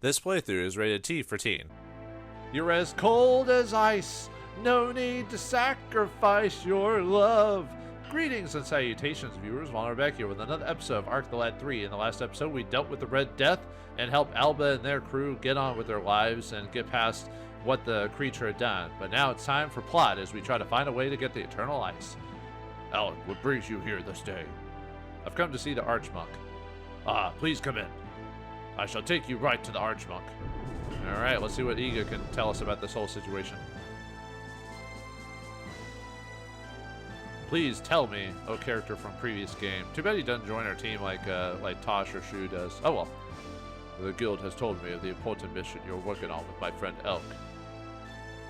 This playthrough is rated T for teen. You're as cold as ice, no need to sacrifice your love. Greetings and salutations, viewers. Vauldemare back here with another episode of Arc the Lad 3. In the last episode, we dealt with the Red Death and helped Alba and their crew get on with their lives and get past what the creature had done. But now it's time for plot as we try to find a way to get the Eternal Ice. Alan, what brings you here this day? I've come to see the Archmonk. Ah, please come in. I shall take you right to the Archmonk. Alright, let's see what Iga can tell us about this whole situation. Please tell me, oh character from previous game. Too bad he doesn't join our team like Tosh or Shu does. Oh well. The guild has told me of the important mission you're working on with my friend Elk.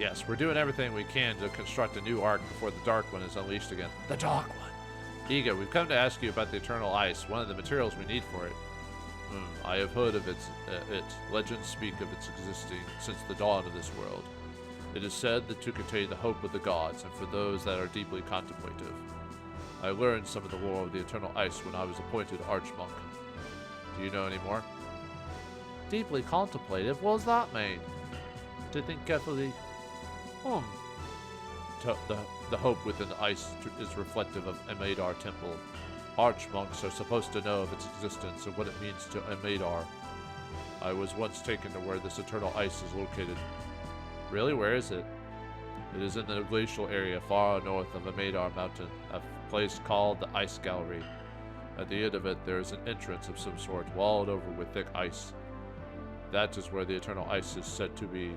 Yes, we're doing everything we can to construct a new arc before the Dark One is unleashed again. The Dark One! Iga, we've come to ask you about the Eternal Ice, one of the materials we need for it. I have heard of it. Legends speak of its existing since the dawn of this world. It is said that to contain the hope of the gods and for those that are deeply contemplative. I learned some of the lore of the Eternal Ice when I was appointed Archmonk. Do you know any more? Deeply contemplative? What does that mean? To think carefully. The hope within the ice is reflective of Amadar Temple. Archmonks are supposed to know of its existence and what it means to Amadar. I was once taken to where this Eternal Ice is located. Really? Where is it? It is in the glacial area far north of Amadar Mountain, a place called the Ice Gallery. At the end of it, there is an entrance of some sort, walled over with thick ice. That is where the Eternal Ice is said to be.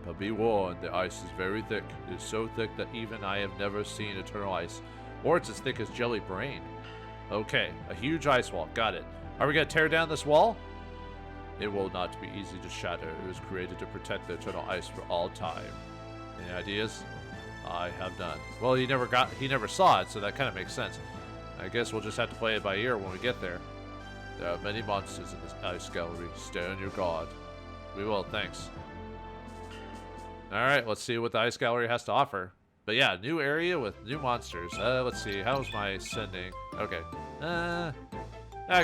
But be warned, the ice is very thick. It is so thick that even I have never seen Eternal Ice. Or it's as thick as jelly brain. Okay, a huge ice wall. Got it. Are we going to tear down this wall? It will not be easy to shatter. It was created to protect the Eternal Ice for all time. Any ideas? I have none. Well, he never saw it, so that kind of makes sense. I guess we'll just have to play it by ear when we get there. There are many monsters in this ice gallery. Stay on your guard. We will, thanks. Alright, let's see what the ice gallery has to offer. But yeah, new area with new monsters. Let's see. How's my sending? Okay. I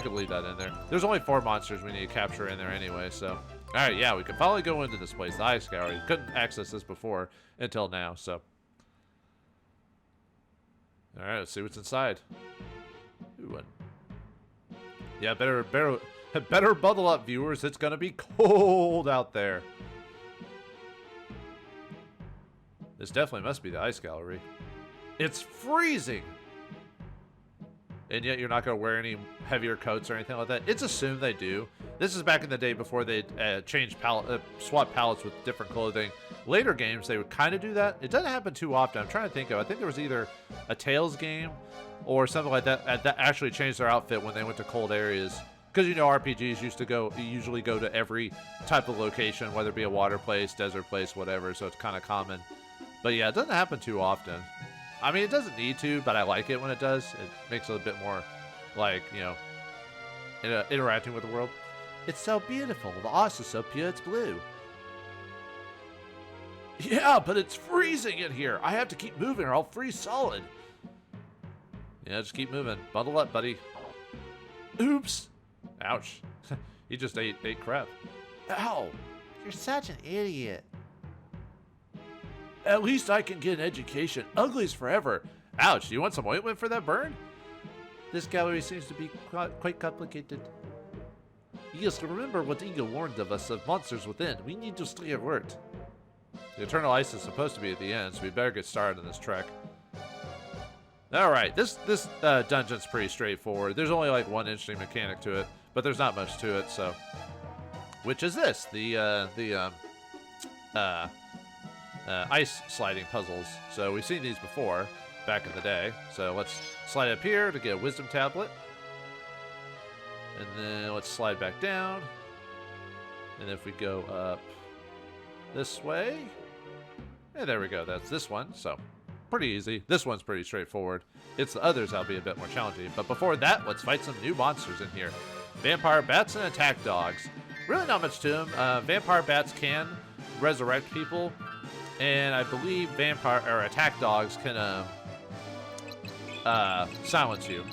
could leave that in there. There's only 4 monsters we need to capture in there anyway, so. Alright, yeah, we can probably go into this place, the ice gallery. Couldn't access this before until now, so. Alright, let's see what's inside. Ooh, yeah, better bundle up, viewers. It's gonna be cold out there. This definitely must be the ice gallery. It's freezing! And yet you're not going to wear any heavier coats or anything like that. It's assumed they do. This is back in the day before they changed swap palettes with different clothing. Later games, they would kind of do that. It doesn't happen too often. I'm trying to think of. I think there was either a Tales game or something like that that actually changed their outfit when they went to cold areas. Because, you know, RPGs usually go to every type of location, whether it be a water place, desert place, whatever. So it's kind of common. But yeah, it doesn't happen too often. I mean, it doesn't need to, but I like it when it does. It makes it a bit more, like, you know, interacting with the world. It's so beautiful. The ice is so pure, it's blue. Yeah, but it's freezing in here. I have to keep moving or I'll freeze solid. Yeah, just keep moving. Bundle up, buddy. Oops. Ouch. He just ate crap. Ow. You're such an idiot. At least I can get an education. Ugly's forever. Ouch, do you want some ointment for that burn? This gallery seems to be quite complicated. Yes, remember what Iga warned of us of monsters within. We need to stay alert. The Eternal Ice is supposed to be at the end, so we better get started on this trek. Alright, this dungeon's pretty straightforward. There's only like one interesting mechanic to it, but there's not much to it, so. Which is this, the ice sliding puzzles. So we've seen these before back in the day. So let's slide up here to get a wisdom tablet. And then let's slide back down. And if we go up this way. And there we go. That's this one. So pretty easy. This one's pretty straightforward. It's the others that'll be a bit more challenging. But before that, let's fight some new monsters in here. Vampire bats and attack dogs. Really not much to them. Vampire bats can resurrect people. And I believe vampire or attack dogs can silence you.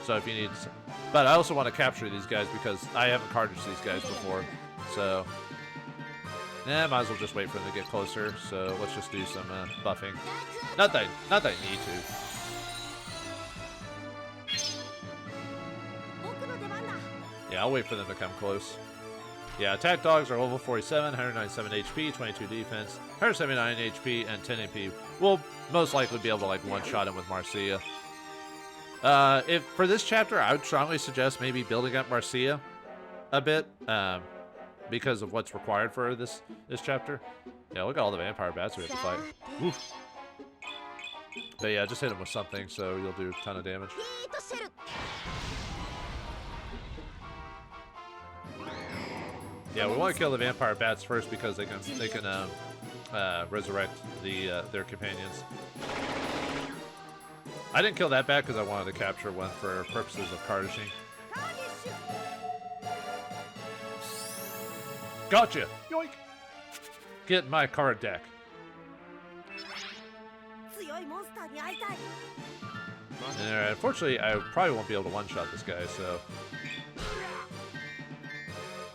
So if you need, But I also want to capture these guys because I haven't cartridged these guys before. So, might as well just wait for them to get closer. So let's just do some buffing. Not that I need to. Yeah, I'll wait for them to come close. Yeah, attack dogs are level 47, 197 HP, 22 defense, 179 HP, and 10 AP. We'll most likely be able to like one-shot him with Marcia. If for this chapter, I would strongly suggest maybe building up Marcia a bit, because of what's required for this chapter. Yeah, look at all the vampire bats we have to fight. Oof. But yeah, just hit him with something, so you'll do a ton of damage. Yeah, we want to kill the vampire bats first because they can resurrect their companions. I didn't kill that bat because I wanted to capture one for purposes of cartishing. Gotcha! Yoink! Get in my card deck. Alright, unfortunately, I probably won't be able to one-shot this guy, so...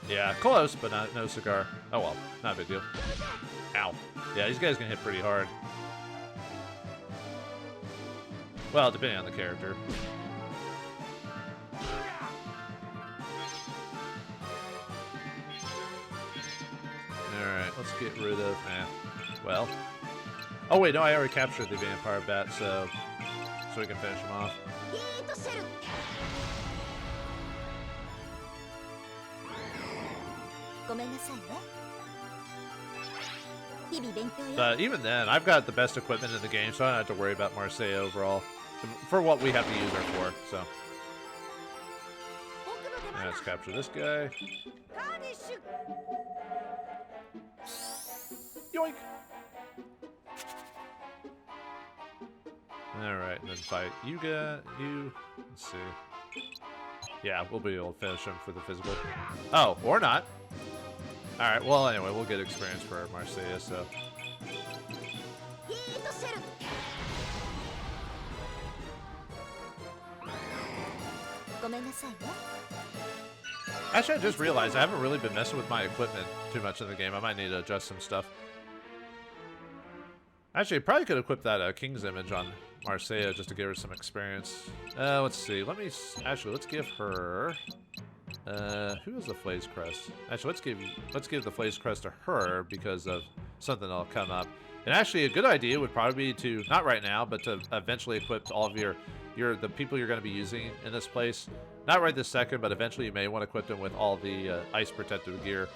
Yeah, close, but no cigar. Oh well, not a big deal. Ow. Yeah, these guys can hit pretty hard. Well, depending on the character. Alright, let's get rid of... well. Oh wait, no, I already captured the vampire bat, so we can finish him off. But even then, I've got the best equipment in the game, so I don't have to worry about Marseille overall. For what we have to use her for, so. Yeah, let's capture this guy. Yoink! Alright, and then fight you. Let's see. Yeah, we'll be able to finish him for the physical. Oh, or not. Alright, well, anyway, we'll get experience for Marseille, so. Actually, I just realized I haven't really been messing with my equipment too much in the game. I might need to adjust some stuff. Actually, I probably could equip that King's Image on Marseille just to give her some experience. Let's see. Let's give her... who is the Flaze Crest? Actually, let's give the Flaze Crest to her because of something that'll come up. And actually, a good idea would probably be to, not right now, but to eventually equip all of the people you're going to be using in this place. Not right this second, but eventually you may want to equip them with all the ice protective gear.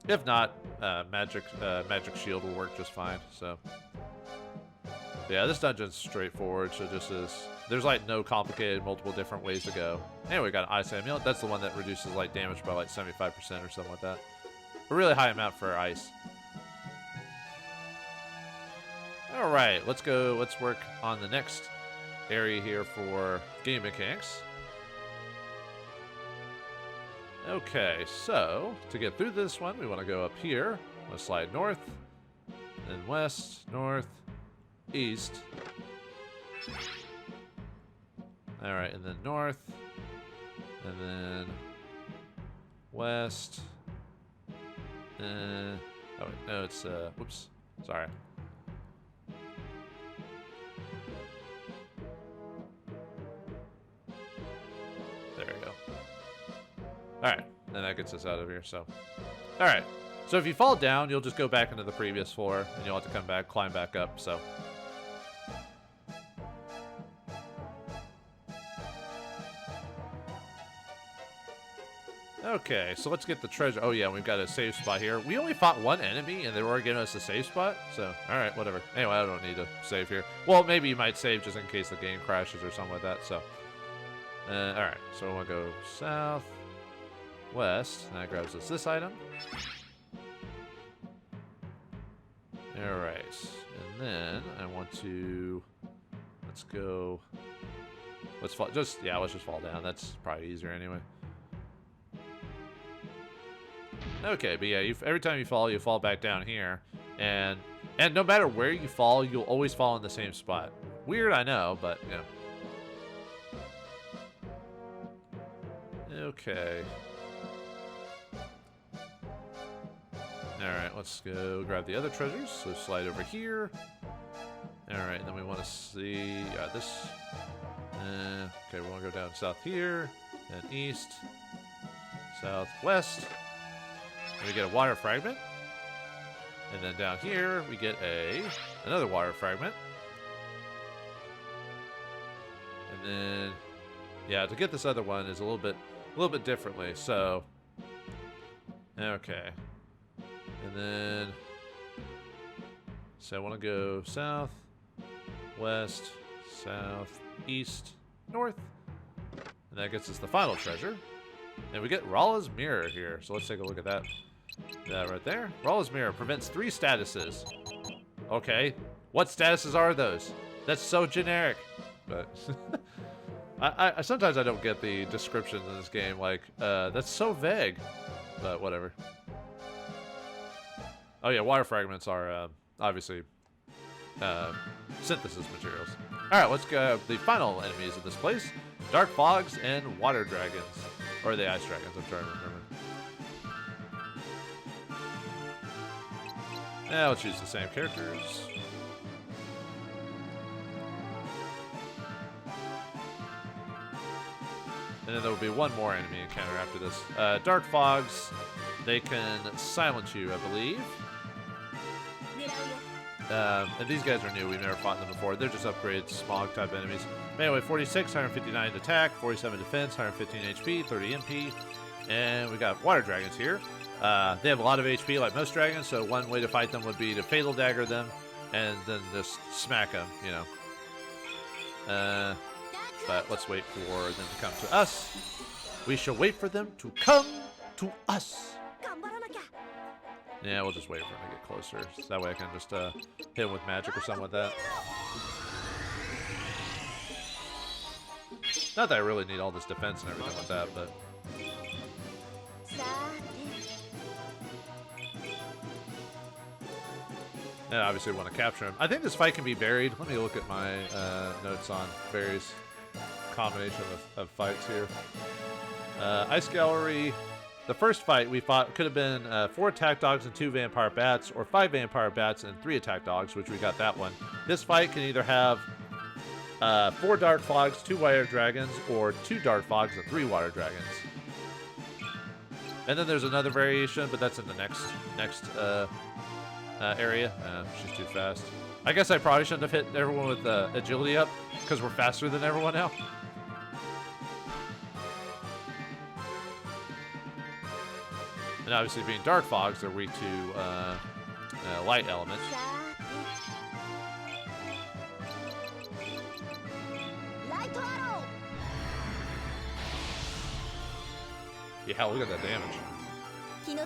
If not, magic shield will work just fine. So, yeah, this dungeon's straightforward. So there's like no complicated, multiple different ways to go. Anyway, we got an ice amulet. That's the one that reduces like damage by like 75% or something like that. A really high amount for ice. All right, let's go. Let's work on the next area here for game mechanics. Okay, so to get through this one, we want to go up here. I'm going to slide north, then west, north, east. All right, and then north, and then west. Oh, wait, no, it's, whoops, sorry. There we go. Alright, and that gets us out of here, so. Alright, so if you fall down, you'll just go back into the previous floor, and you'll have to come back, climb back up, so. Okay, so let's get the treasure. Oh yeah, we've got a safe spot here. We only fought one enemy, and they were giving us a safe spot, so. Alright, whatever. Anyway, I don't need to save here. Well, maybe you might save just in case the game crashes or something like that, so. Alright, so we'll go south. West, and that grabs us this item. Alright, and then I want to, let's go, let's just fall down. That's probably easier anyway. Okay, but yeah, every time you fall back down here, and no matter where you fall, you'll always fall in the same spot. Weird, I know, but you know. Okay. Alright, let's go grab the other treasures. So slide over here. Alright, then we want to see this. Okay, we want to go down south here, then east, southwest. And we get a water fragment. And then down here we get another water fragment. And then yeah, to get this other one is a little bit differently. So okay. And then so I want to go south, west, south, east, north. And that gets us the final treasure. And we get Rala's mirror here. So let's take a look at that. That right there. Rala's mirror prevents 3 statuses. Okay. What statuses are those? That's so generic. But I sometimes I don't get the descriptions in this game. Like, that's so vague. But whatever. Oh yeah, water fragments are obviously synthesis materials. Alright, let's go. The final enemies of this place. Dark Fogs and Water Dragons. Or the Ice Dragons, I'm trying to remember. Yeah, let's use the same characters. And then there will be one more enemy encounter after this. Dark Fogs, they can silence you, I believe. And these guys are new. We've never fought them before. They're just upgrades, smog type enemies. Anyway, 46, 159 attack, 47 defense, 115 HP, 30 MP. And we got water dragons here. They have a lot of HP like most dragons, so one way to fight them would be to fatal dagger them and then just smack them, you know. But let's wait for them to come to us. We shall wait for them to come to us. Yeah, we'll just wait for him to get closer. So that way I can just hit him with magic or something like that. Not that I really need all this defense and everything like that, but... Yeah, obviously we want to capture him. I think this fight can be buried. Let me look at my notes on various combination of fights here. Ice Gallery... The first fight we fought could have been 4 attack dogs and 2 vampire bats, or 5 vampire bats and 3 attack dogs, which we got that one. This fight can either have 4 dark fogs, 2 water dragons, or 2 dark fogs and 3 water dragons. And then there's another variation, but that's in the next area. She's too fast. I guess I probably shouldn't have hit everyone with agility up, because we're faster than everyone now. And obviously, being dark fogs, they're weak to light elements. Yeah, look at that damage. Yeah,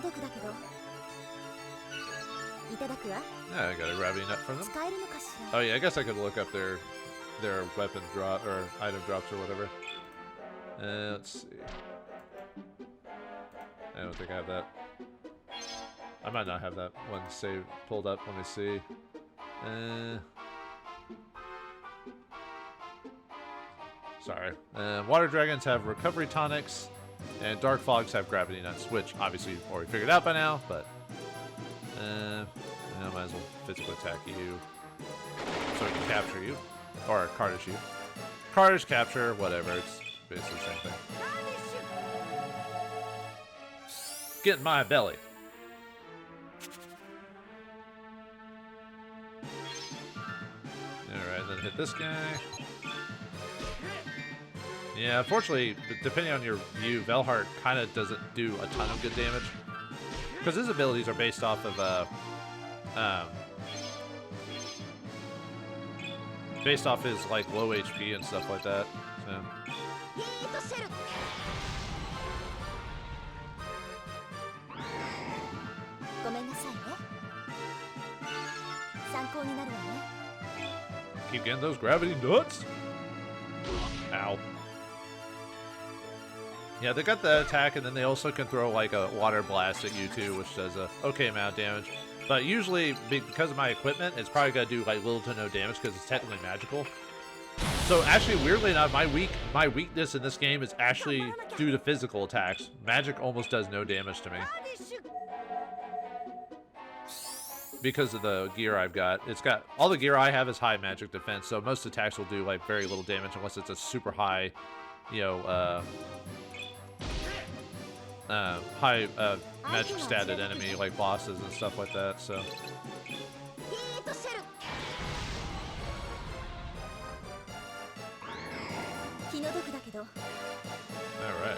I got a gravity nut from them. Oh yeah, I guess I could look up their weapon drop or item drops or whatever. Let's see. I don't think I have that. I might not have that one saved pulled up. Let me see. Sorry. Water dragons have recovery tonics, and dark fogs have gravity nuts, which obviously you've already figured out by now. But I might as well physically attack you, so it can capture you, or Cardish you. Cardish capture, whatever. It's basically the same thing. Get in my belly. Alright, then hit this guy. Yeah, unfortunately, depending on your view, Velhart kind of doesn't do a ton of good damage. Because his abilities are based off of, based off his, like, low HP and stuff like that. So. Keep getting those gravity nuts. Ow. Yeah, they got the attack, and then they also can throw like a water blast at you too, which does a okay amount of damage. But usually, because of my equipment, it's probably gonna do like little to no damage because it's technically magical. So actually, weirdly enough, my weakness in this game is actually due to physical attacks. Magic almost does no damage to me because of the gear I've got. It's got all the gear I have is high magic defense, so most attacks will do like very little damage unless it's a super high, you know, high magic statted enemy like bosses and stuff like that. So. Alright.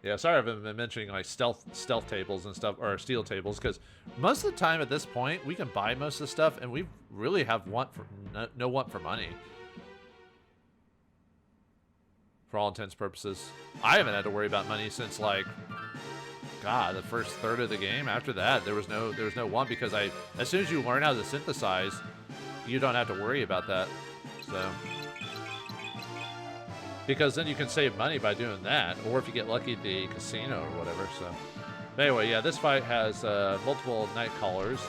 Yeah, sorry I've been mentioning like stealth tables and stuff, or steel tables, because most of the time at this point we can buy most of the stuff and we really have no want for money. For all intents and purposes. I haven't had to worry about money since like God, the first third of the game. After that, there was no want, because as soon as you learn how to synthesize, you don't have to worry about that. So, because then you can save money by doing that, or if you get lucky at the casino or whatever. So, but anyway, yeah, this fight has multiple night callers,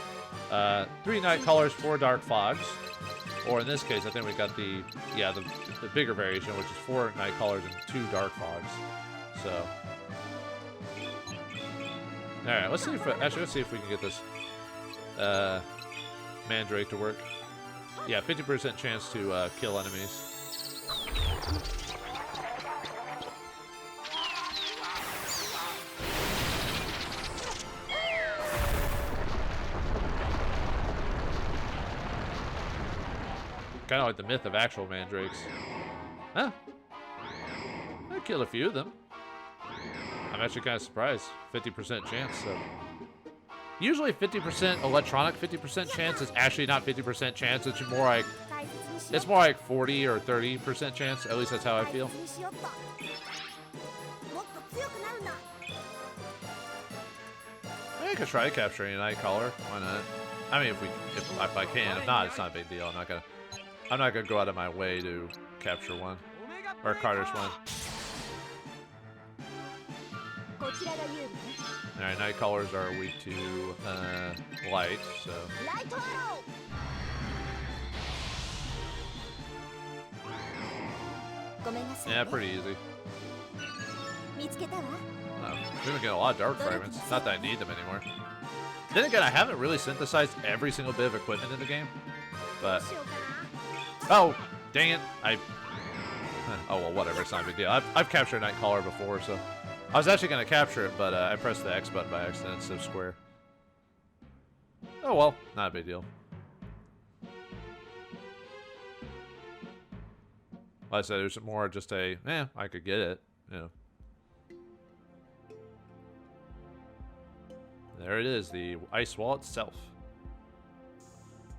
3 night callers, 4 dark fogs, or in this case, I think we got the bigger variation, which is 4 night callers and 2 dark fogs. So, all right, let's see if we can get this Mandrake to work. Yeah, 50% chance to kill enemies. Kind of like the myth of actual mandrakes. Huh? I killed a few of them. I'm actually kind of surprised. 50% chance, so. Usually 50% electronic 50% chance is actually not 50% chance. It's more like 40 or 30% chance. At least that's how I feel. I could try capturing a night caller. Why not? I mean, if I can. If not, it's not a big deal. I'm not gonna go out of my way to capture one or Carter's one. Alright, night callers are weak to light, so. Yeah, pretty easy. We've been getting a lot of dark fragments. Not that I need them anymore. Then again, I haven't really synthesized every single bit of equipment in the game, but. Oh, dang it! Oh well, whatever. It's not a big deal. I've captured a night caller before, so. I was actually going to capture it, but I pressed the X button by accident instead of square. Oh well, not a big deal. Like I said, it was more just I could get it, you know. There it is, the ice wall itself.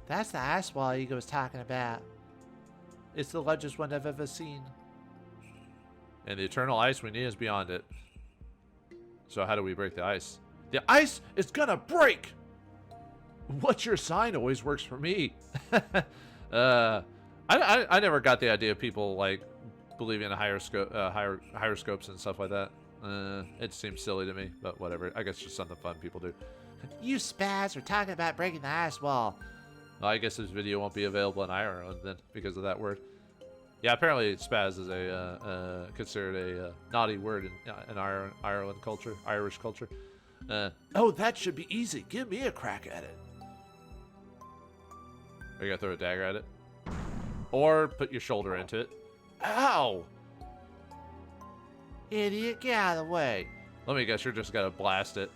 That's the ice wall Ego was talking about. It's the largest one I've ever seen. And the eternal ice we need is beyond it. So how do we break the ice? The ice is gonna break! What's your sign always works for me. I never got the idea of people like believing in higher scopes and stuff like that. It seems silly to me, but whatever. I guess it's just something fun people do. You spaz are talking about breaking the ice wall. Well, I guess this video won't be available in Ireland then because of that word. Yeah, apparently spaz is considered a naughty word in Ireland culture, Irish culture. Oh, that should be easy. Give me a crack at it. Are you gonna throw a dagger at it? Or put your shoulder into it. Ow! Idiot, get out of the way. Let me guess, you're just gonna blast it.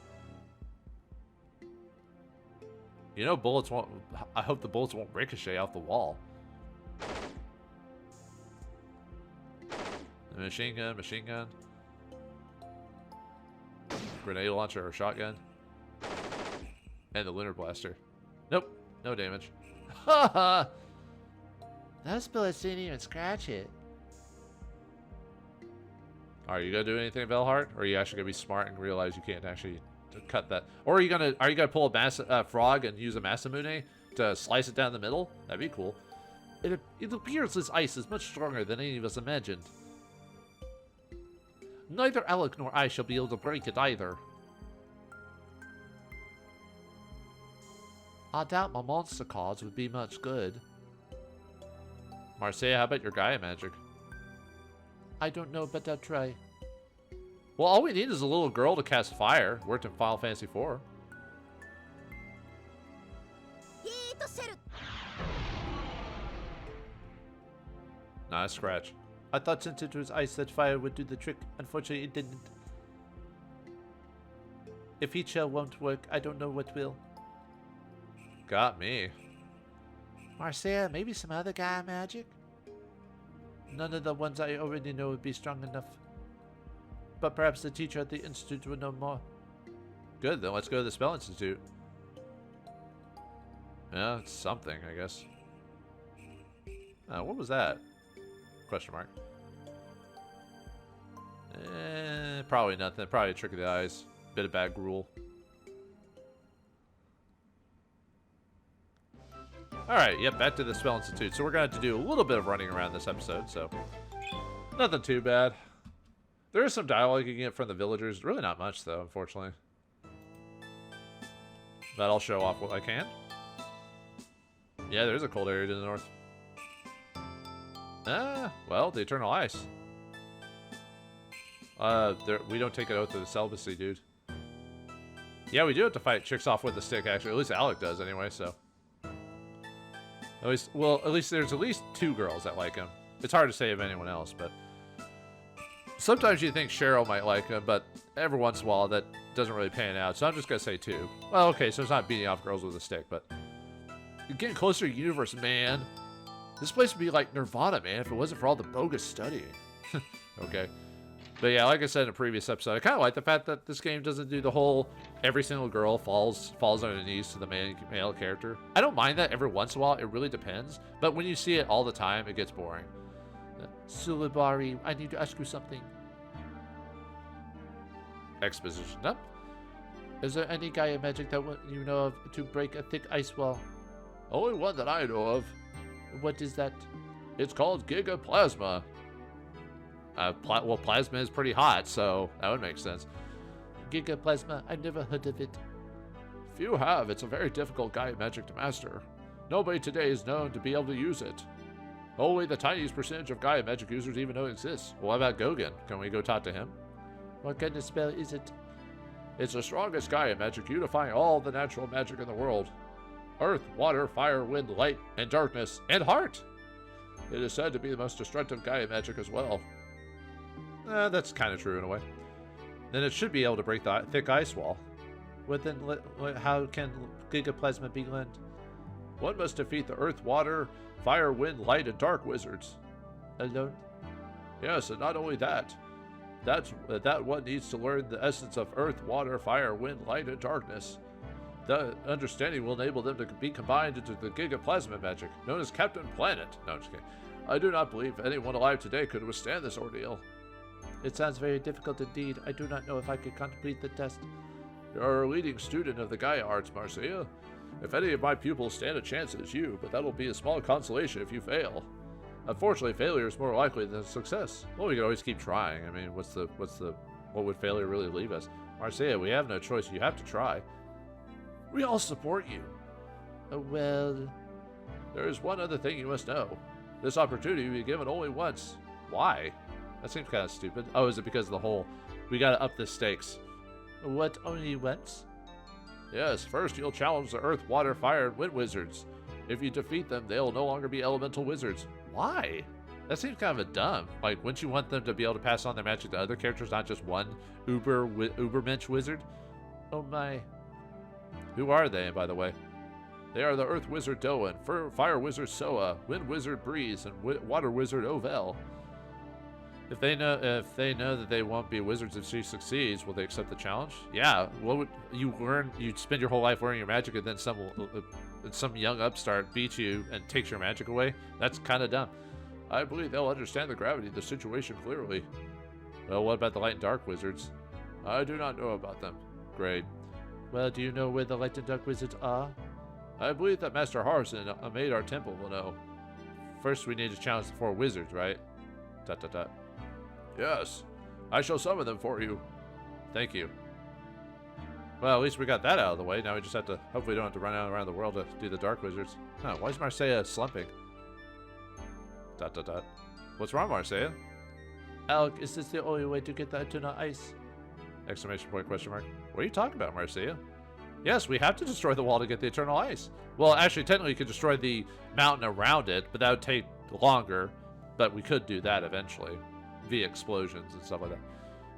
You know, bullets won't. I hope the bullets won't ricochet off the wall. Machine gun. Grenade launcher or shotgun. And the lunar blaster. Nope, no damage. Haha! Those bullets didn't even scratch it. Are you gonna do anything, Velhart? Or are you actually gonna be smart and realize you can't actually cut that? Or are you gonna pull a frog and use a Masamune to slice it down the middle? That'd be cool. It appears this ice is much stronger than any of us imagined. Neither Alec nor I shall be able to break it either. I doubt my monster cards would be much good. Marcia, how about your Gaia magic? I don't know, but I'll try. Well, all we need is a little girl to cast fire. Worked in Final Fantasy IV. Nice scratch. I thought since it was ice that fire would do the trick. Unfortunately, it didn't. If heat shell won't work, I don't know what will. Got me. Marcia, maybe some other Gaia magic? None of the ones I already know would be strong enough. But perhaps the teacher at the Institute would know more. Good, then let's go to the Spell Institute. Yeah, it's something, I guess. What was that? Question mark. Probably nothing. Probably a trick of the eyes. Bit of bad gruel. Alright, yep, back to the Spell Institute. So we're going to have to do a little bit of running around this episode, so nothing too bad. There is some dialogue you can get from the villagers. Really not much, though, unfortunately. But I'll show off what I can. Yeah, there's a cold area to the north. Well, the Eternal Ice. We don't take an oath of the celibacy, dude. Yeah, we do have to fight chicks off with a stick, actually. At least Alec does, anyway, so. At least there's at least 2 girls that like him. It's hard to say of anyone else, but sometimes you think Cheryl might like him, but every once in a while that doesn't really pan out. So I'm just gonna say 2. Well, okay, so it's not beating off girls with a stick, but you're getting closer to universe, man. This place would be like Nirvana, man, if it wasn't for all the bogus studying. Okay. But yeah, like I said in a previous episode, I kind of like the fact that this game doesn't do the whole every single girl falls on her knees to the male character. I don't mind that every once in a while. It really depends. But when you see it all the time, it gets boring. Sulibari, I need to ask you something. Exposition up. Is there any Gaia magic that you know of to break a thick ice wall? Only one that I know of. What is that? It's called Gigaplasma. Well, plasma is pretty hot, so that would make sense. Gigaplasma, I've never heard of it. Few have. It's a very difficult Gaia magic to master. Nobody today is known to be able to use it. Only the tiniest percentage of Gaia magic users even know it exists. Well, what about Gaugen? Can we go talk to him? What kind of spell is it? It's the strongest Gaia magic, unifying all the natural magic in the world. Earth, water, fire, wind, light, and darkness, and heart. It is said to be the most destructive Gaia magic as well. That's kind of true in a way. Then it should be able to break the thick ice wall. Well, then how can Gigaplasma be learned? One must defeat the earth, water, fire, wind, light, and dark wizards. Alone? Yes, and not only that. That one needs to learn the essence of earth, water, fire, wind, light, and darkness. The understanding will enable them to be combined into the Gigaplasma magic, known as Captain Planet. No, I'm just kidding. I do not believe anyone alive today could withstand this ordeal. It sounds very difficult indeed. I do not know if I could complete the test. You are a leading student of the Gaia arts, Marcia. If any of my pupils stand a chance, it's you, but that'll be a small consolation if you fail. Unfortunately, failure is more likely than success. Well, we can always keep trying. I mean, what would failure really leave us? Marcia, we have no choice. You have to try. We all support you. Well, there is one other thing you must know. This opportunity will be given only once. Why? That seems kind of stupid. Oh, is it because of the whole, we gotta up the stakes? What, only once? Yes, first you'll challenge the earth, water, fire, and wind wizards. If you defeat them, they'll no longer be elemental wizards. Why? That seems kind of a dumb. Like, wouldn't you want them to be able to pass on their magic to other characters, not just one ubermensch wizard? Oh my. Who are they, by the way? They are the earth wizard Doan, fire wizard Soa, wind wizard Breeze, and water wizard Ovel. If they know that they won't be wizards if she succeeds, will they accept the challenge? Yeah. What would you learn? You'd spend your whole life learning your magic, and then some young upstart beats you and takes your magic away. That's kind of dumb. I believe they'll understand the gravity of the situation clearly. Well, what about the light and dark wizards? I do not know about them. Great. Well, do you know where the light and dark wizards are? I believe that Master Harrison made our temple will know. First, we need to challenge the 4 wizards, right? Dot dot dot. Yes, I shall summon them for you. Thank you. Well, at least we got that out of the way. Now we just have to, hopefully don't have to run out around the world to do the Dark Wizards. Huh, why is Marseille slumping? ... What's wrong, Marseille? Alec, is this the only way to get the Eternal Ice? Exclamation point, question mark. What are you talking about, Marseille? Yes, we have to destroy the wall to get the Eternal Ice. Well, actually, technically, you could destroy the mountain around it, but that would take longer. But we could do that eventually, via explosions and stuff like that.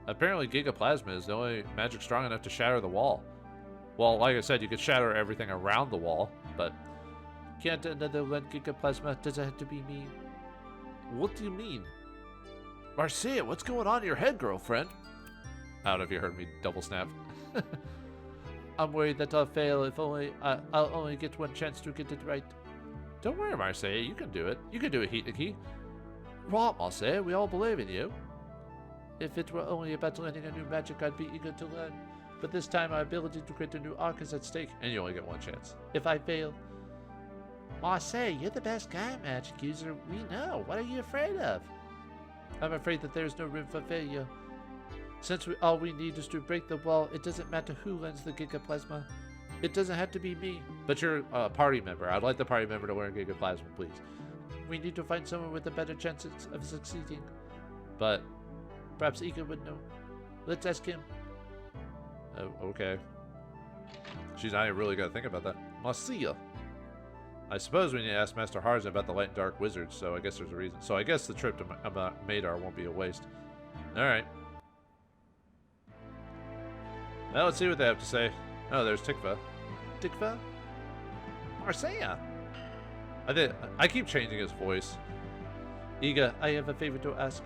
Apparently, Gigaplasma is the only magic strong enough to shatter the wall. Well, like I said, you could shatter everything around the wall, but... Can't another one Gigaplasma? Does it have to be me? What do you mean? Marcia, what's going on in your head, girlfriend? I don't know if you heard me double snap. I'm worried that I'll fail if I'll only get one chance to get it right. Don't worry, Marcia, you can do it. You can do it, Hitaki. Right, Marcia, we all believe in you. If it were only about learning a new magic, I'd be eager to learn. But this time, our ability to create a new arc is at stake. And you only get one chance. If I fail... Marseille, you're the best guy magic user we know. What are you afraid of? I'm afraid that there's no room for failure. Since all we need is to break the wall, it doesn't matter who lends the Gigaplasma. It doesn't have to be me. But you're a party member. I'd like the party member to learn Gigaplasma, please. We need to find someone with a better chance of succeeding. But... perhaps Ika would know. Let's ask him. Okay. She's not even really going to think about that. Marcia. I suppose we need to ask Master Harzan about the Light and Dark Wizards, so I guess there's a reason. So I guess the trip to Madar won't be a waste. Alright. Now let's see what they have to say. Oh, there's Tikva. Tikva? Marcia! I keep changing his voice. Iga, I have a favor to ask.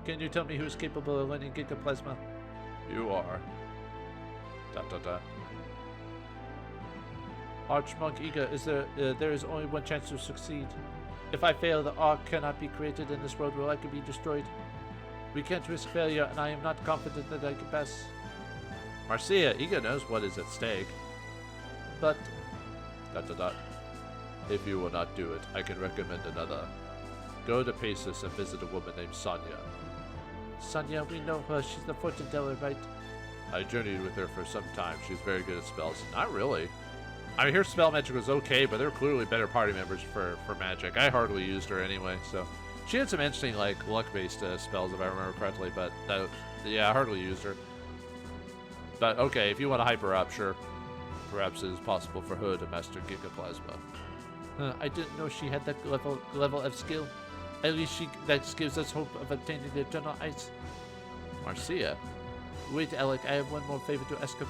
Can you tell me who's capable of learning Gigaplasma? You are. ... Archmonk Iga, there is only one chance to succeed. If I fail, the Ark cannot be created in this world where I can be destroyed. We can't risk failure, and I am not confident that I can pass. Marcia, Iga knows what is at stake. But... ... If you will not do it, I can recommend another. Go to Paces and visit a woman named Sonia. Sonia, we know her. She's the fortune teller, right? I journeyed with her for some time. She's very good at spells. Not really. I mean, her spell magic was okay, but they're clearly better party members for magic. I hardly used her anyway, so... She had some interesting, like, luck-based spells, if I remember correctly, but, yeah, I hardly used her. But, okay, if you want to hype her up, sure. Perhaps it is possible for her to master Gigaplasma. I didn't know she had that level of skill. At least that gives us hope of obtaining the Eternal Ice. Marcia? Wait, Alec, I have one more favor to ask of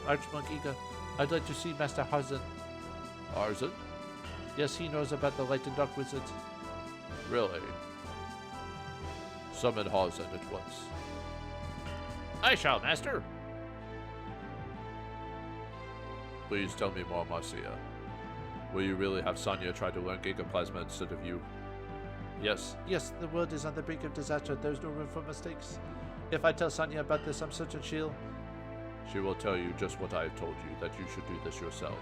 Archmonk Iga. I'd like to see Master Harzan. Harzan? Yes, he knows about the Light and Dark Wizards. Really? Summon Harzan at once. I shall, Master. Please tell me more, Marcia. Will you really have Sonia try to learn Gigaplasma instead of you? Yes. Yes, the world is on the brink of disaster. There's no room for mistakes. If I tell Sonia about this, I'm certain she'll... She will tell you just what I have told you, that you should do this yourself.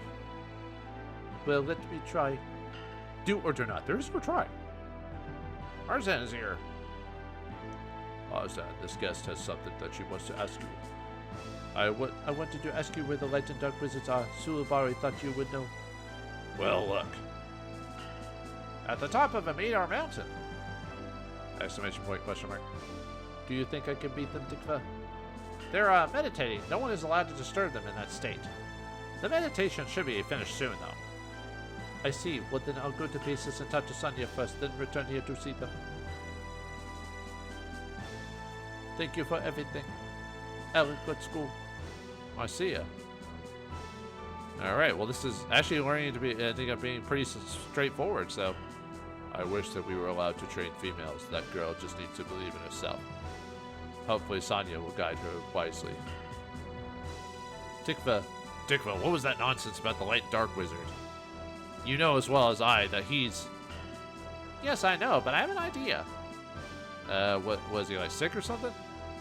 Well, let me try. Do or do not. There is no try. Harzan is here. Harzan, this guest has something that she wants to ask you. I wanted to ask you where the Light and Dark Wizards are. Sulabari thought you would know. Well, look. At the top of a Madar mountain. Exclamation point, question mark. Do you think I can beat them, Tikva? They're meditating. No one is allowed to disturb them in that state. The meditation should be finished soon, though. I see. Well, then I'll go to Paces and talk to Sonia first, then return here to see them. Thank you for everything. Alec, good school. I see ya. Alright, well this is actually learning to be, I think I'm being pretty straightforward, so... I wish that we were allowed to train females. That girl just needs to believe in herself. Hopefully Sonia will guide her wisely. Tikva, what was that nonsense about the Light and Dark Wizard? You know as well as I that he's... Yes, I know, but I have an idea. What, was he like sick or something?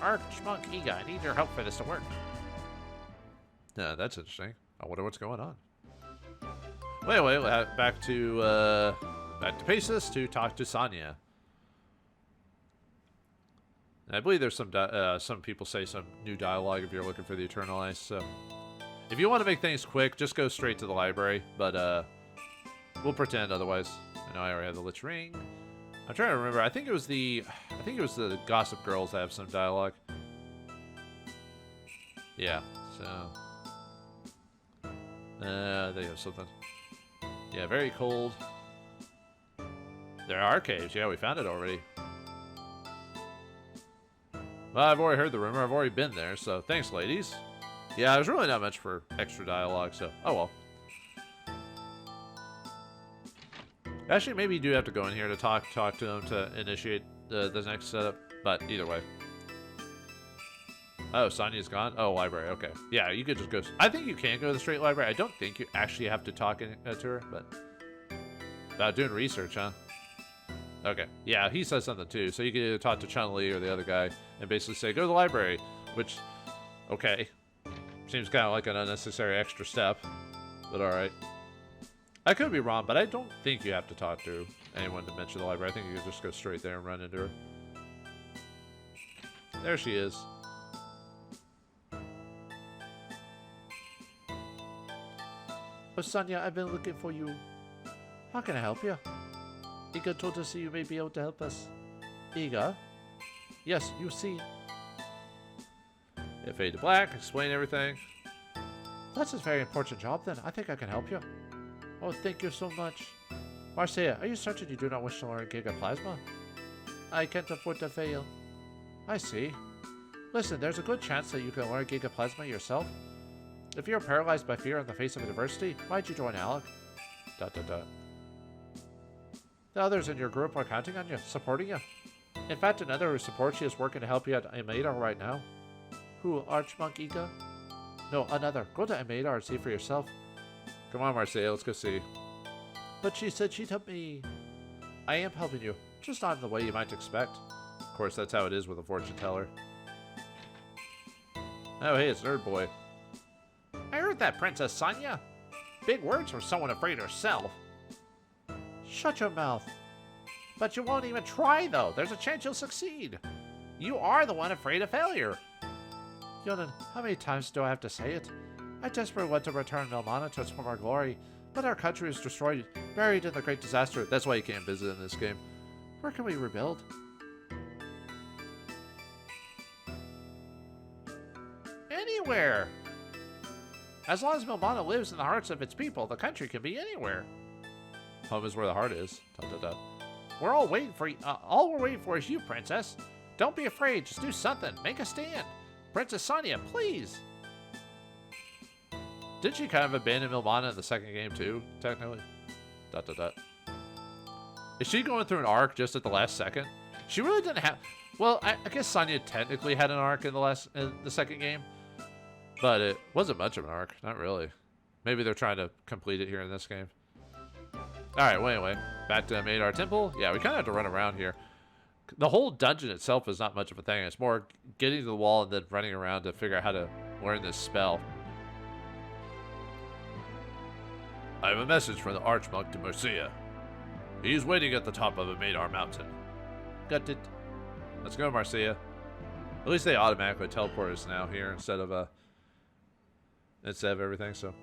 Archmonk Iga, I need your help for this to work. That's interesting. I wonder what's going on. Well, anyway, back to Paces to talk to Sonia. And I believe there's some people say some new dialogue if you're looking for the Eternal Ice. So if you want to make things quick, just go straight to the library. But we'll pretend otherwise. I know I already have the Lich Ring. I'm trying to remember. I think it was the Gossip Girls that have some dialogue. Yeah. So they have something. Yeah, very cold. There are caves. Yeah, we found it already. Well, I've already heard the rumor. I've already been there, so thanks, ladies. Yeah, there's really not much for extra dialogue, so oh well. Actually, maybe you do have to go in here to talk to them to initiate the next setup, but either way. Oh, Sonya's gone? Oh, library, okay. Yeah, you could just go. I think you can go to the straight library. I don't think you actually have to talk to her, but about doing research, huh? Okay. Yeah, he says something too. So you can either talk to Chun-Li or the other guy and basically say, go to the library, which, okay. Seems kind of like an unnecessary extra step, but alright. I could be wrong, but I don't think you have to talk to anyone to mention the library. I think you can just go straight there and run into her. There she is. Oh, Sonia, I've been looking for you. How can I help you? Iga told us you may be able to help us. Iga? Yes, you see. Yeah, fade to black, explain everything. That's a very important job then. I think I can help you. Oh, thank you so much. Marcia, are you certain you do not wish to learn Giga Plasma? I can't afford to fail. I see. Listen, there's a good chance that you can learn Giga Plasma yourself. If you're paralyzed by fear in the face of adversity, why'd you join Alec? ... The others in your group are counting on you, supporting you. In fact, another who supports you is working to help you at Amadar right now. Who, Archmonk Iga? No, another. Go to Amadar and see for yourself. Come on, Marcia, let's go see. But she said she'd help me. I am helping you, just not in the way you might expect. Of course, that's how it is with a fortune teller. Oh, hey, it's Nerd Boy. I heard that, Princess Sonia. Big words from someone afraid of herself. Shut your mouth. But you won't even try, though. There's a chance you'll succeed. You are the one afraid of failure. Yonan, how many times do I have to say it? I desperately want to return Milmana to its former glory, but our country is destroyed, buried in the great disaster. That's why you can't visit in this game. Where can we rebuild? Anywhere. As long as Milmana lives in the hearts of its people, the country can be anywhere. Home is where the heart is. ... We're all waiting for you. All we're waiting for is you, Princess. Don't be afraid. Just do something. Make a stand. Princess Sonia, please. Did she kind of abandon Milmana in the second game too, technically? ... Is she going through an arc just at the last second? She really didn't have... Well, I guess Sonia technically had an arc in the second game. But it wasn't much of an arc. Not really. Maybe they're trying to complete it here in this game. Alright, well anyway. Back to Amadar Temple. Yeah, we kind of have to run around here. The whole dungeon itself is not much of a thing. It's more getting to the wall and then running around to figure out how to learn this spell. I have a message from the Archmonk to Mercia. He's waiting at the top of Amadar Mountain. Got it. Let's go, Marcia. At least they automatically teleport us now here instead of everything, so.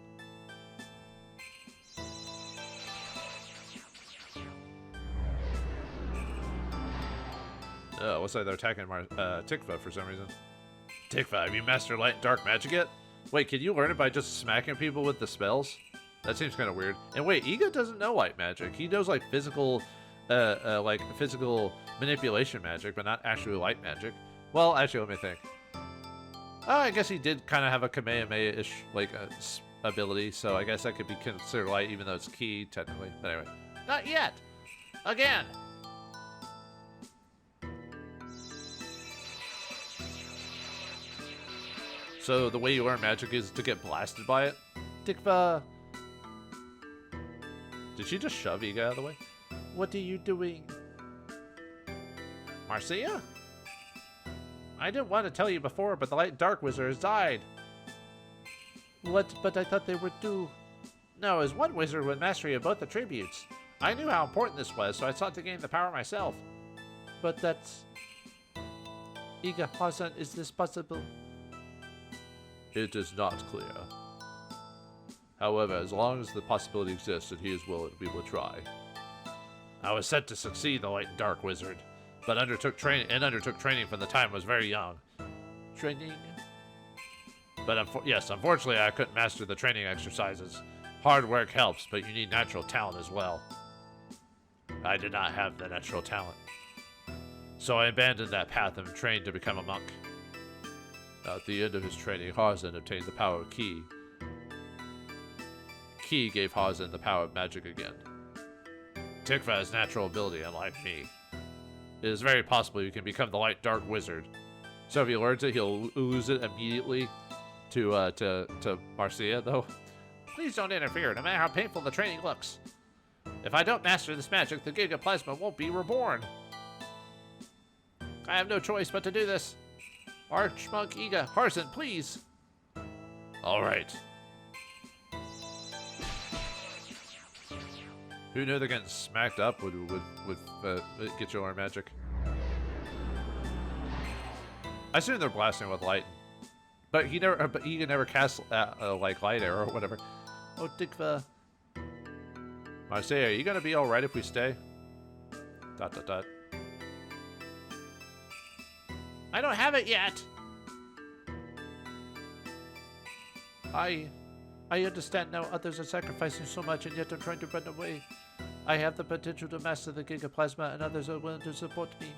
Oh, looks like they're attacking Tikva for some reason. Tikva, have you mastered light and dark magic yet? Wait, can you learn it by just smacking people with the spells? That seems kind of weird. And wait, Iga doesn't know light magic. He knows like physical manipulation magic, but not actually light magic. Well, actually, let me think. I guess he did kind of have a Kamehameha-ish ability, so I guess that could be considered light, even though it's key technically. But anyway, not yet. Again. So the way you learn magic is to get blasted by it? Tikva. Did she just shove Iga out of the way? What are you doing? Marcia? I didn't want to tell you before, but the Light Dark Wizard has died. What? But I thought they were two. No, as one wizard with mastery of both attributes. I knew how important this was, so I sought to gain the power myself. But that's... Iga Hasan, is this possible? It is not clear. However, as long as the possibility exists and he is willing, we will try. I was set to succeed the Light and Dark Wizard, but undertook training from the time I was very young. Training? But yes, unfortunately, I couldn't master the training exercises. Hard work helps, but you need natural talent as well. I did not have the natural talent. So I abandoned that path and trained to become a monk. At the end of his training, Harzan obtained the power of Ki. Ki gave Harzan the power of magic again. Tikva has natural ability, unlike me. It is very possible you can become the Light Dark Wizard. So if he learns it, he'll lose it immediately to Marcia, though. Please don't interfere, no matter how painful the training looks. If I don't master this magic, the Gigaplasma won't be reborn. I have no choice but to do this. Archmonk Iga Harzan, please. All right. Who knew they're getting smacked up would get you to learn magic? I assume they're blasting with light, but Iga never casts like light arrow or whatever. Oh, Tikva. Marcia, are you gonna be all right if we stay? ... I don't have it yet. I understand now others are sacrificing so much and yet I'm trying to run away. I have the potential to master the Gigaplasma and others are willing to support me.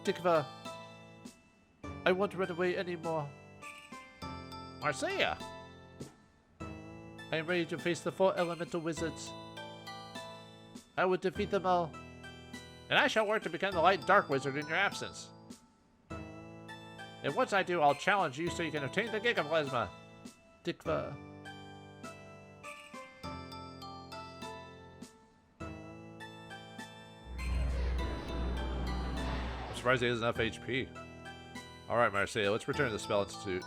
Tikva, I won't run away anymore. Marcia! I am ready to face the 4 elemental wizards. I will defeat them all. And I shall work to become the Light and Dark Wizard in your absence. And once I do, I'll challenge you so you can obtain the Gigaplasma. Tikva. I'm surprised he has enough HP. All right, Marcia, let's return to the Spell Institute.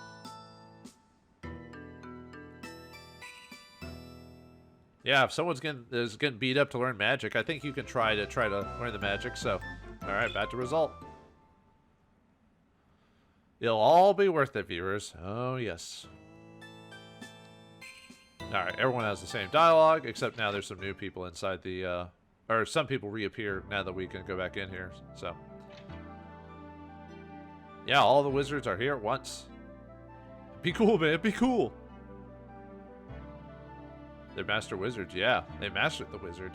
Yeah, if someone's getting beat up to learn magic, I think you can try to learn the magic. So, all right, back to result. It'll all be worth it, viewers. Oh yes. All right, everyone has the same dialogue, except now there's some new people inside the, or some people reappear now that we can go back in here. So, yeah, all the wizards are here at once. Be cool, man. Be cool. They're master wizards. Yeah, they mastered the wizard.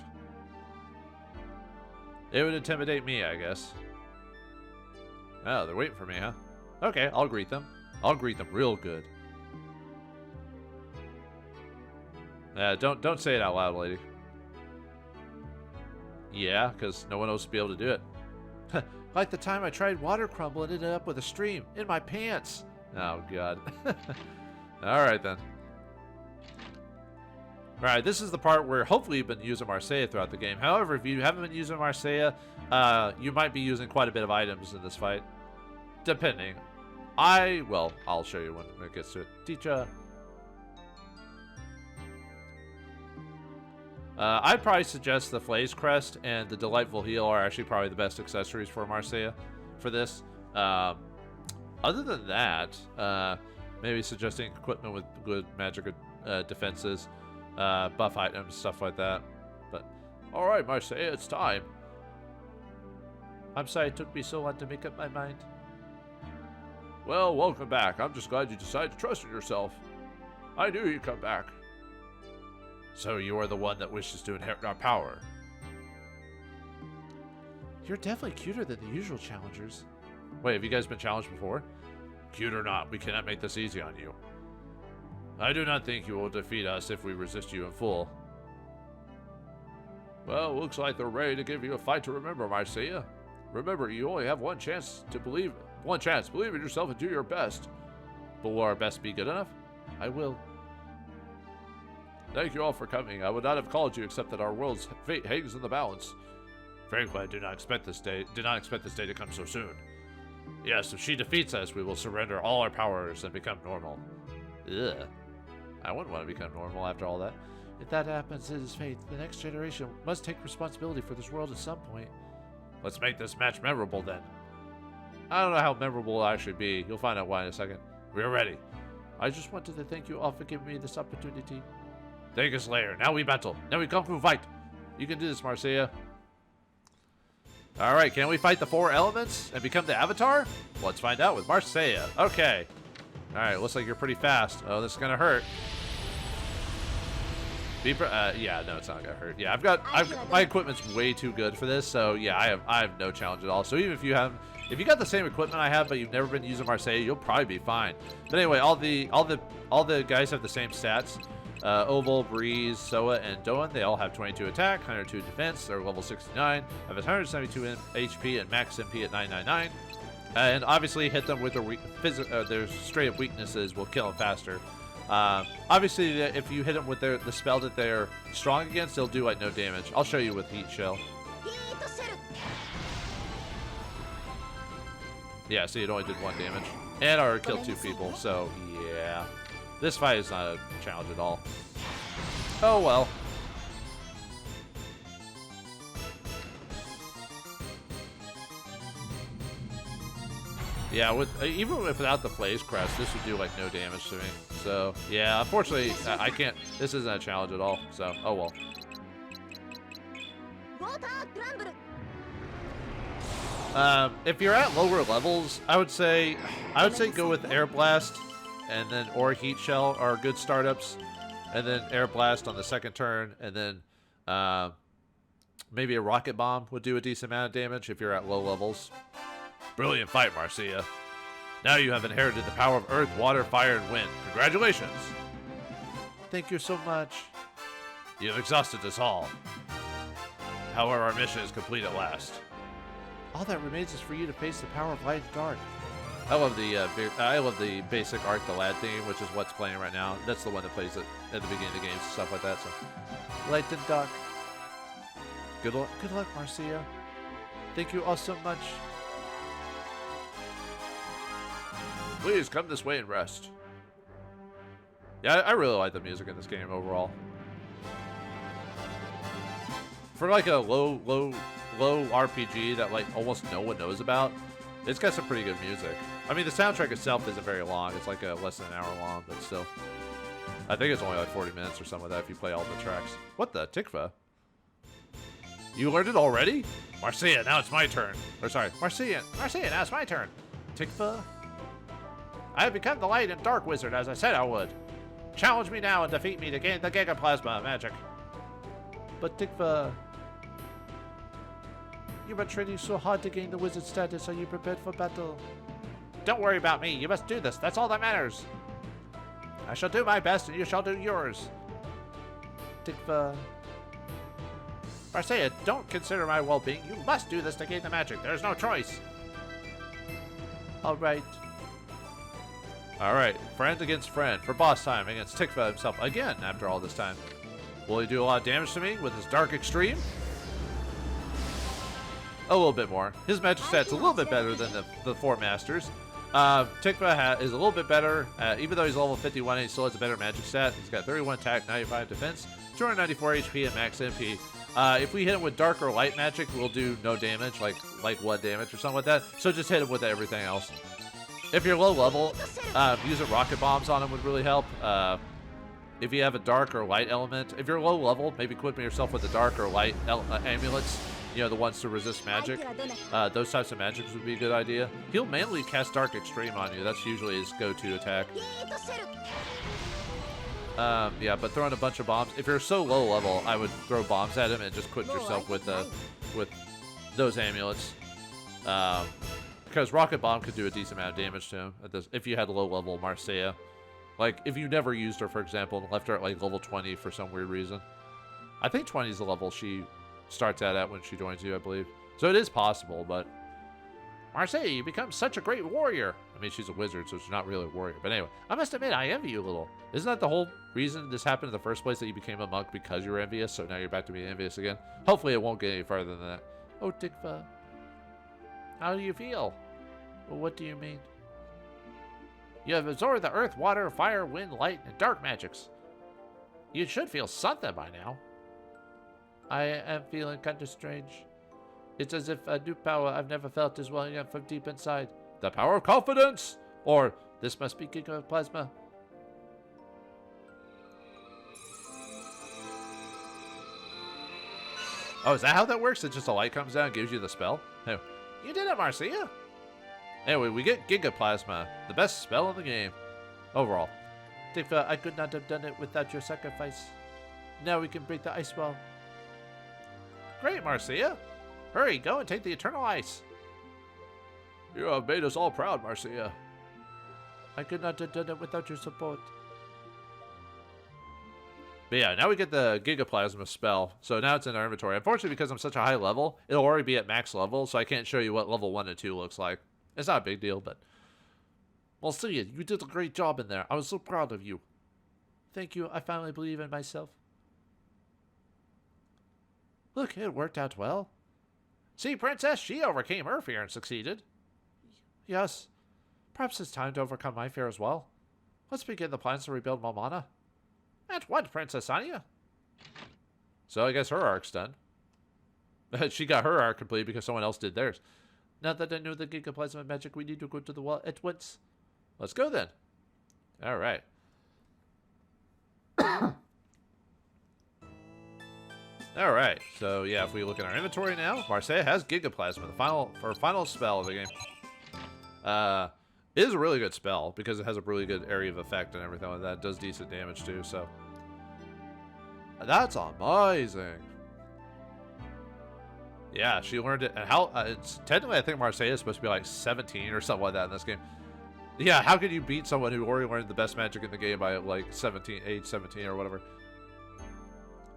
It would intimidate me, I guess. Oh, they're waiting for me, huh? Okay, I'll greet them. I'll greet them real good. Don't say it out loud, lady. Yeah, because no one else will be able to do it. Like the time I tried water crumble and ended up with a stream in my pants. Oh, God. All right, then. All right, this is the part where hopefully you've been using Marcia throughout the game. However, if you haven't been using Marcia, you might be using quite a bit of items in this fight. Depending. Well, I'll show you when it gets to it. Teacher. I'd probably suggest the Flay's Crest and the Delightful Heal are actually probably the best accessories for Marcia for this. Other than that, maybe suggesting equipment with good magic defenses, buff items, stuff like that. But, alright, Marcia, it's time. I'm sorry it took me so long to make up my mind. Well, welcome back. I'm just glad you decided to trust in yourself. I knew you'd come back. So you are the one that wishes to inherit our power. You're definitely cuter than the usual challengers. Wait, have you guys been challenged before? Cute or not, we cannot make this easy on you. I do not think you will defeat us if we resist you in full. Well, looks like they're ready to give you a fight to remember, Marcia. Remember, you only have one chance. Believe in yourself and do your best. But will our best be good enough? I will. Thank you all for coming. I would not have called you except that our world's fate hangs in the balance. Frankly, I did not expect this day to come so soon. Yes, if she defeats us, we will surrender all our powers and become normal. Ugh. I wouldn't want to become normal after all that. If that happens, it is fate. The next generation must take responsibility for this world at some point. Let's make this match memorable then. I don't know how memorable it'll actually be. You'll find out why in a second. We're ready. I just wanted to thank you all for giving me this opportunity. Thank us, Slayer. Now we battle. Now we come to fight. You can do this, Marcia. Alright, can we fight the 4 elements and become the Avatar? Let's find out with Marcia. Okay. Alright, looks like you're pretty fast. Oh, this is gonna hurt. Yeah, no, it's not gonna hurt. Yeah, my equipment's way too good for this, so yeah, I have no challenge at all. So even if you got the same equipment I have, but you've never been using Marseille, you'll probably be fine. But anyway, all the guys have the same stats. Oval, Breeze, Soa, and Doan, they all have 22 attack, 102 defense. They're level 69, have 172 HP and max MP at 999. And obviously, hit them with their straight up weaknesses will kill them faster. Obviously, if you hit them with the spell that they're strong against, they'll do like no damage. I'll show you with Heat Shell. Yeah, see, it only did 1 damage. And I already killed 2 people, so yeah. This fight is not a challenge at all. Oh well. Yeah, even without the Blaze Crest, this would do like no damage to me. So yeah, unfortunately, I can't. This isn't a challenge at all. So oh well. If you're at lower levels, I would say go with Air Blast, and then or Heat Shell are good startups, and then Air Blast on the second turn, and then maybe a Rocket Bomb would do a decent amount of damage if you're at low levels. Brilliant fight, Marcia. Now you have inherited the power of Earth, Water, Fire, and Wind. Congratulations. Thank you so much. You have exhausted us all. However, our mission is complete at last. All that remains is for you to face the power of light and dark. I love the basic Arc the Lad theme, which is what's playing right now. That's the one that plays it at the beginning of the games and stuff like that. So, light and dark. Good luck. Good luck, Marcia. Thank you all so much. Please come this way and rest. Yeah, I really like the music in this game overall. For like a low RPG that like almost no one knows about, it's got some pretty good music. I mean, the soundtrack itself isn't very long. It's like less than an hour long, but still. I think it's only like 40 minutes or something like that if you play all the tracks. What the? Tikva? You learned it already? Marcia, now it's my turn. Or sorry, Marcia, now it's my turn. Tikva? I have become the light and dark wizard as I said I would. Challenge me now and defeat me to gain the Gigaplasma magic. But Tikva, you've been training so hard to gain the wizard status. Are you prepared for battle? Don't worry about me. You must do this. That's all that matters. I shall do my best and you shall do yours. Tikva. Marcia, don't consider my well-being. You must do this to gain the magic. There's no choice. All right. All right, friend against friend for boss time against Tikva himself again after all this time. Will he do a lot of damage to me with his Dark Extreme? A little bit more. His magic stat's a little bit better than the 4 masters. Tikva is a little bit better. Even though he's level 51, he still has a better magic stat. He's got 31 attack, 95 defense, 294 HP, and max MP. If we hit him with dark or light magic, we'll do no damage, like 1 damage or something like that. So just hit him with everything else. If you're low level, using rocket bombs on him would really help. If you have a dark or light element, if you're low level, maybe equipping yourself with the dark or light amulets. You know, the ones to resist magic. Those types of magics would be a good idea. He'll mainly cast Dark Extreme on you. That's usually his go-to attack. Yeah, but throwing a bunch of bombs. If you're so low level, I would throw bombs at him and just equip yourself with those amulets. Because Rocket Bomb could do a decent amount of damage to him if you had low level Marcia. Like, if you never used her, for example, and left her at like level 20 for some weird reason. I think 20 is the level she starts at when she joins you, I believe. So it is possible, but... Marcia, you become such a great warrior. I mean, she's a wizard, so she's not really a warrior. But anyway, I must admit, I envy you a little. Isn't that the whole reason this happened in the first place, that you became a monk because you were envious, so now you're back to being envious again? Hopefully it won't get any further than that. Oh, Tikva. How do you feel? Well, what do you mean? You have absorbed the earth, water, fire, wind, light, and dark magics. You should feel something by now. I am feeling kind of strange. It's as if a new power I've never felt as well yet from deep inside. The power of confidence! Or, this must be Giga Plasma. oh, is that how that works? It just a light comes down and gives you the spell? Oh. You did it, Marcia. Anyway, we get Giga Plasma, the best spell in the game. Overall. Tifa, I could not have done it without your sacrifice. Now we can break the ice wall. Great, Marcia. Hurry, go and take the Eternal Ice. You have made us all proud, Marcia. I could not have done it without your support. But yeah, now we get the Giga Plasma spell. So now it's in our inventory. Unfortunately, because I'm such a high level, it'll already be at max level, so I can't show you what level 1 and 2 looks like. It's not a big deal, but... Well, see it. You did a great job in there. I was so proud of you. Thank you. I finally believe in myself. Look, it worked out well. See, Princess, she overcame her fear and succeeded. Yes. Perhaps it's time to overcome my fear as well. Let's begin the plans to rebuild Momana. At what, Princess Anya? So I guess her arc's done. She got her arc complete because someone else did theirs. Now that I know the Giga Plasma magic, we need to go to the wall at once. Let's go then. All right. All right. So yeah, if we look at our inventory now, Marseille has Giga Plasma, the final spell of the game. It is a really good spell because it has a really good area of effect and everything like that. It does decent damage too. So that's amazing. Yeah, she learned it. And how it's technically, I think Marseille is supposed to be like 17 or something like that in this game. Yeah, how could you beat someone who already learned the best magic in the game by like age 17 or whatever?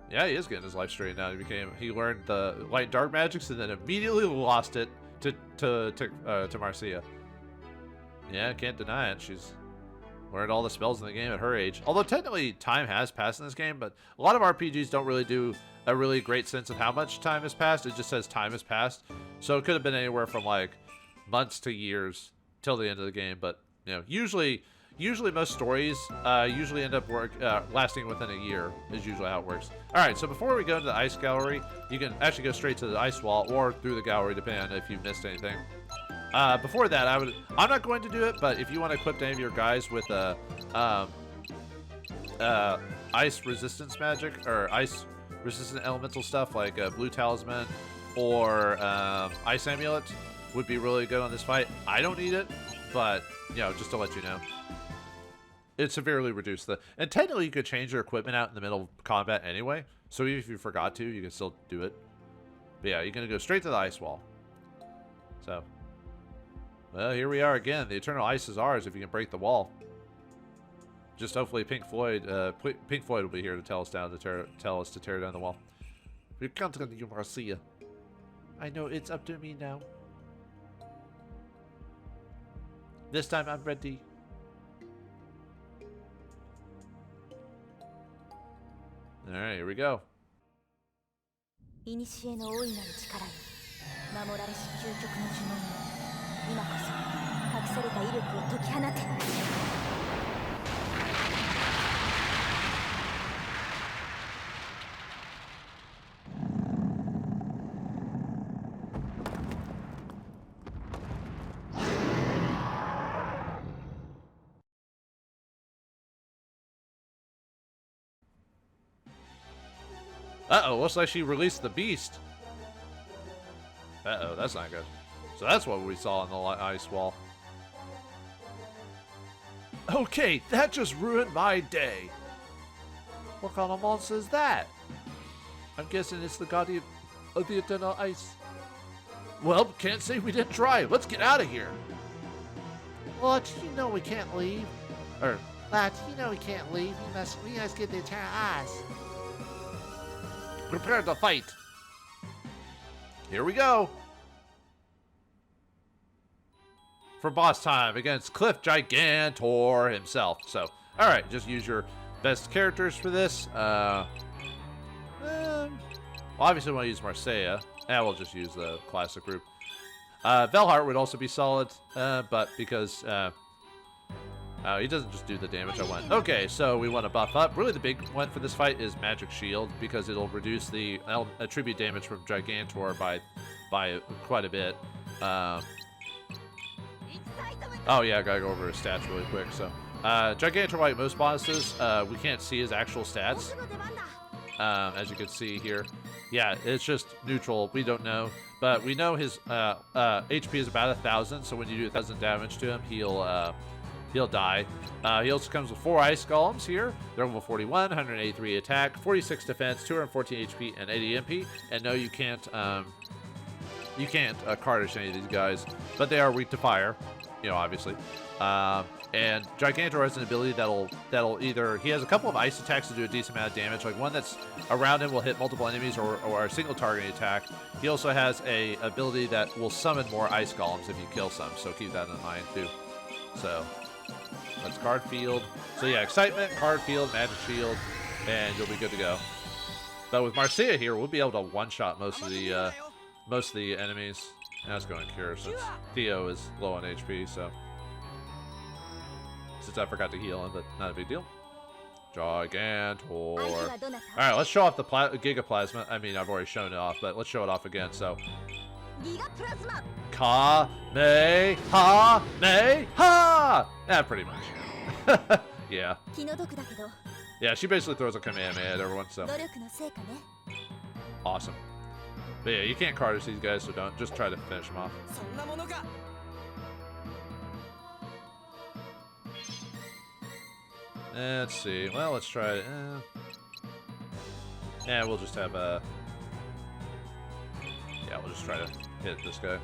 Yeah, he is getting his life straightened out. He learned the light and dark magics and then immediately lost it to Marcia. Yeah, can't deny it. She's learned all the spells in the game at her age. Although technically time has passed in this game, but a lot of RPGs don't really do a really great sense of how much time has passed. It just says time has passed. So it could have been anywhere from like months to years till the end of the game, but you know, usually most stories usually end up lasting within a year is usually how it works. All right, so before we go into the ice gallery, you can actually go straight to the ice wall or through the gallery, depending on if you've missed anything. Before that, I'm not going to do it, but if you want to equip any of your guys with ice resistance magic or ice resistant elemental stuff like blue talisman or ice amulet, would be really good on this fight. I don't need it, but you know, just to let you know, it severely reduced and technically you could change your equipment out in the middle of combat anyway, so even if you forgot to, you can still do it. But yeah, you're gonna go straight to the ice wall. So, well, here we are again. The eternal ice is ours if you can break the wall. Just hopefully Pink Floyd will be here to tell us to tear down the wall. We're counting on you, Marcia. I know it's up to me now. This time I'm ready. Alright, here we go. 古の大いなる力よ、守られし究極の呪文よ、今こそ隠された威力を解き放て。Uh-oh, looks like she released the beast. Uh-oh, that's not good. So that's what we saw on the ice wall. Okay, that just ruined my day. What kind of monster is that? I'm guessing it's the guardian of the eternal ice. Well, can't say we didn't try. Let's get out of here. Lodge, you know we can't leave. Lodge, you know we can't leave. We must get the eternal ice. Prepare to fight. Here we go. For boss time against Cliff Gigantor himself. So, alright, just use your best characters for this. Obviously want to use Marseille. We'll just use the classic group. Velhart would also be solid, but because he doesn't just do the damage I want. Okay, so we want to buff up. Really the big one for this fight is Magic Shield, because it'll reduce the attribute damage from Gigantor by quite a bit. Oh yeah, I gotta go over his stats really quick. So, Gigantor, like most bosses, we can't see his actual stats. As you can see here, yeah, it's just neutral. We don't know, but we know his HP is about 1,000. So when you do 1,000 damage to him, he'll die. He also comes with 4 ice golems here. They're level 41, 183 attack, 46 defense, 214 HP, and 80 MP. And no, you can't Cardish any of these guys, but they are weak to fire, you know, obviously. And Gigantor has an ability that'll either, he has a couple of ice attacks to do a decent amount of damage, like one that's around him will hit multiple enemies or a single targeting attack. He also has a ability that will summon more ice golems if you kill some, so keep that in mind too. So let's card field. So yeah, excitement, card field, magic shield, and you'll be good to go. But with Marcia here, we'll be able to one-shot most of the enemies. Now let's go and cure since Theo is low on HP, so. Since I forgot to heal him, but not a big deal. Gigantor. Alright, let's show off the Gigaplasma. I mean, I've already shown it off, but let's show it off again, so. Kamehameha! Yeah, pretty much. Yeah. Yeah, she basically throws a Kamehameha at everyone, so. Awesome. But yeah, you can't Cardish these guys, so don't. Just try to finish them off. Let's see. Well, let's try it. Yeah, we'll just have a. Yeah, we'll just try to hit this guy.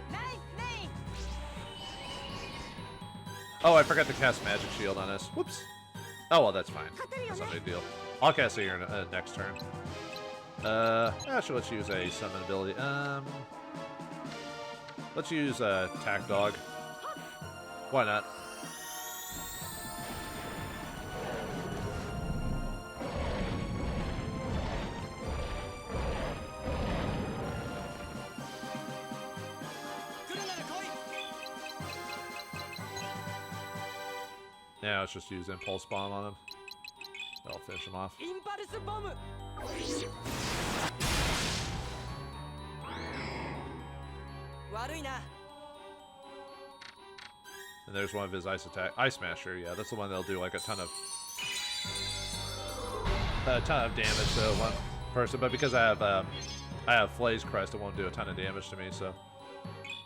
Oh, I forgot to cast Magic Shield on us. Whoops. Oh, well, that's fine. That's not a big deal. I'll cast it here next turn. Actually, let's use a summon ability. Let's use Tack Dog. Why not? Yeah, let's just use Impulse Bomb on him. That'll finish him off. And there's one of his ice attack. Ice Smasher, yeah, that's the one that'll do like a ton of damage to one person. But because I have Flay's Crest, it won't do a ton of damage to me, so.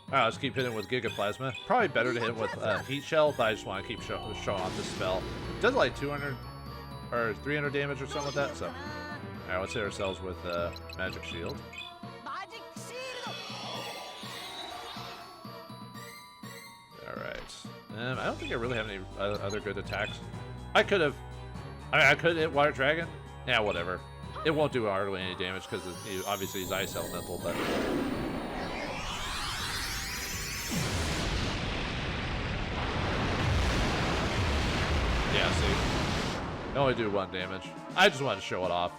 Alright, let's keep hitting with Gigaplasma. Probably better to hit him with Heat Shell, but I just want to keep showing off this spell. It does like 200 or 300 damage or something like that, so. Alright, let's hit ourselves with Magic Shield. Alright. I don't think I really have any other good attacks. I could have. I mean, I could hit Water Dragon. Yeah, whatever. It won't do hardly any damage because obviously he's Ice Elemental, but. Yeah, see. They only do 1 damage. I just wanted to show it off.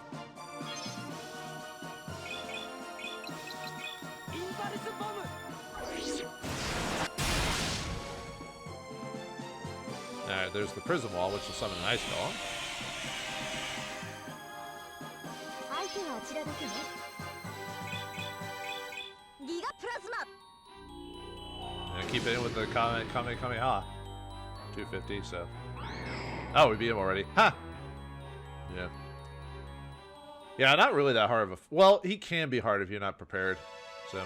Alright, there's the Prism Wall, which will summon an Ice Golem. And keep it in with the Kamehameha. 250, so. Oh, we beat him already. Ha! Yeah. Yeah, not really that hard of a... Well, he can be hard if you're not prepared, so...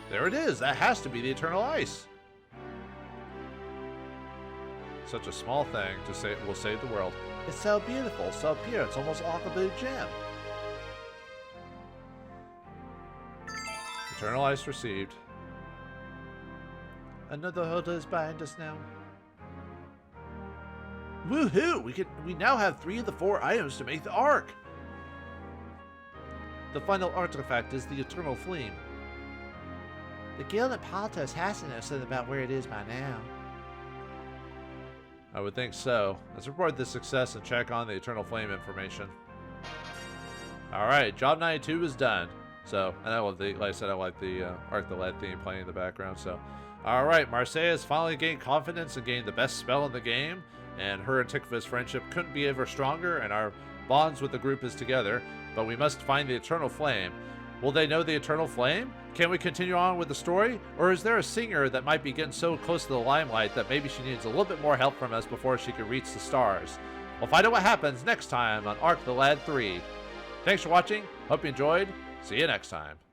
There it is! That has to be the Eternal Ice! Such a small thing to say will save the world. It's so beautiful, so pure, it's almost like a blue gem. Eternal Ice received. Another hurdle is behind us now. Woohoo! We now have 3 of the 4 items to make the Ark! The final artifact is the Eternal Flame. The guild at Paltos has to know something about where it is by now. I would think so. Let's report this success and check on the Eternal Flame information. Alright, job 92 is done. So, and I love like I said, I like the Arc the Lead theme playing in the background, so. Alright, Marseille has finally gained confidence and gained the best spell in the game. and her and Tikva's friendship couldn't be ever stronger, and our bonds with the group is together, but we must find the Eternal Flame. Will they know the Eternal Flame? Can we continue on with the story? Or is there a singer that might be getting so close to the limelight that maybe she needs a little bit more help from us before she can reach the stars? We'll find out what happens next time on Arc the Lad 3. Thanks for watching. Hope you enjoyed. See you next time.